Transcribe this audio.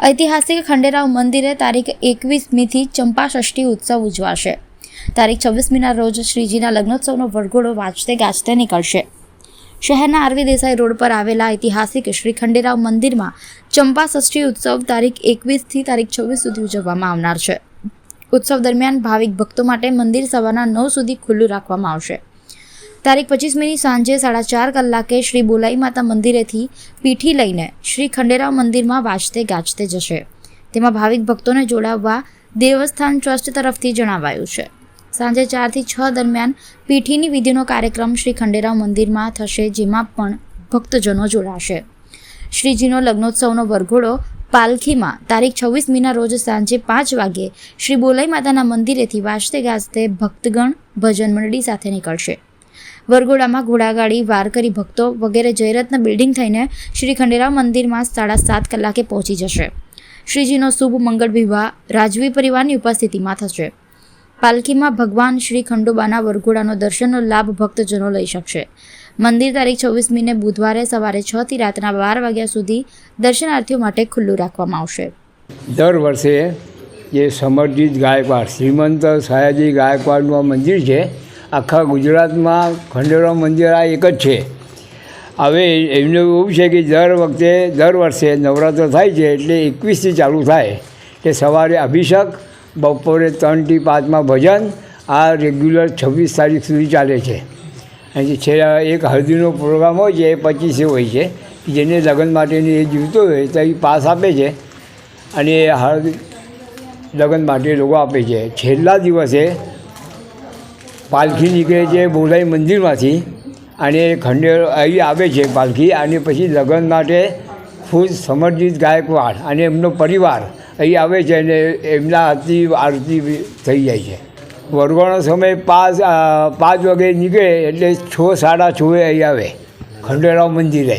ऐतिहासिक खंडेराव मंदिरे तारीख 21मीથી चंपा षष्ठी उत्सव उजवाशे। तारीख 26મીના રોજ શ્રીજીના લગ્નોત્સવનો વરઘોડો વાજતે ગાજતે નીકળશે। શહેરના આરવી દેસાઈ રોડ પર આવેલા ઐતિહાસિક શ્રી ખંડેરાવ મંદિરમાં ચંપા ષષ્ઠી ઉત્સવ તારીખ 21થી તારીખ 26 સુધી ઉજવવામાં આવનાર છે। ઉત્સવ દરમિયાન ભાવિક ભક્તો માટે મંદિર સવારના 9 સુધી ખુલ્લું રાખવામાં આવશે। તારીખ 25મીની સાંજે 4:30 કલાકે શ્રી બોલાઈ માતા મંદિરેથી પીઠી લઈને શ્રી ખંડેરાવ મંદિરમાં વાજતે ગાજતે જશે। તેમાં ભાવિક ભક્તોને જોડાવવા દેવસ્થાન ટ્રસ્ટ તરફથી જણાવાયું છે। સાંજે 4 થી 6 દરમિયાન પીઠીની વિધિનો કાર્યક્રમ શ્રી ખંડેરાવ મંદિરમાં થશે, જેમાં પણ ભક્તજનો જોડાશે। શ્રીજીનો લગ્નોત્સવનો વરઘોડો પાલખીમાં તારીખ 26મીના રોજ સાંજે 5 વાગ્યે શ્રી બોલાઈ માતાના મંદિરેથી વાજતે ગાજતે ભક્તગણ ભજન મંડળી સાથે નીકળશે। વરઘોડામાં ઘોડાગાડી, વારકરી ભક્તો વગેરે જયરત્ન બિલ્ડિંગ થઈને શ્રી ખંડેરાવ મંદિરમાં 7:30 કલાકે પહોંચી જશે। શ્રીજીનો શુભ મંગળ વિવાહ રાજવી પરિવારની ઉપસ્થિતિમાં થશે। પાલખીમાં ભગવાન શ્રી ખંડોબાના વરઘોડાનો દર્શનનો લાભ ભક્તજનો લઈ શકશે। મંદિર તારીખ 26મીને બુધવારે સવારે 6 થી રાતના 12 વાગ્યા સુધી દર્શનાર્થીઓ માટે ખુલ્લું રાખવામાં આવશે। દર વર્ષે જે સમરજીત ગાયકવાડ, શ્રીમંત સયાજી ગાયકવાડનું આ મંદિર છે, આખા ગુજરાતમાં ખંડેરાવ મંદિર આ એક જ છે। હવે એમને એવું છે કે દર વર્ષે નવરાત્ર થાય છે એટલે 21થી ચાલુ થાય કે સવારે અભિષેક, બપોરે 3 થી 5માં ભજન, આ રેગ્યુલર 26 તારીખ સુધી ચાલે છે। અને છે એક હળદીનો પ્રોગ્રામ હોય છે, એ 25 હોય છે, જેને લગ્ન માટેની એ જીવતો હોય તો એ પાસ આપે છે અને લગ્ન માટે લોકો આપે છે। છેલ્લા દિવસે પાલખી નીકળે છે બોલાઈ મંદિરમાંથી અને અહીં આવે છે પાલખી, અને પછી લગ્ન માટે ખુદ સમરજીત ગાયકવાડ અને એમનો પરિવાર અહીં આવે છે અને એમના હાથથી આરતી થઈ જાય છે। વરઘોડાનો સમય 5 વાગે નીકળે એટલે 6, 6:30 અહીં આવે ખંડેરાવ મંદિરે।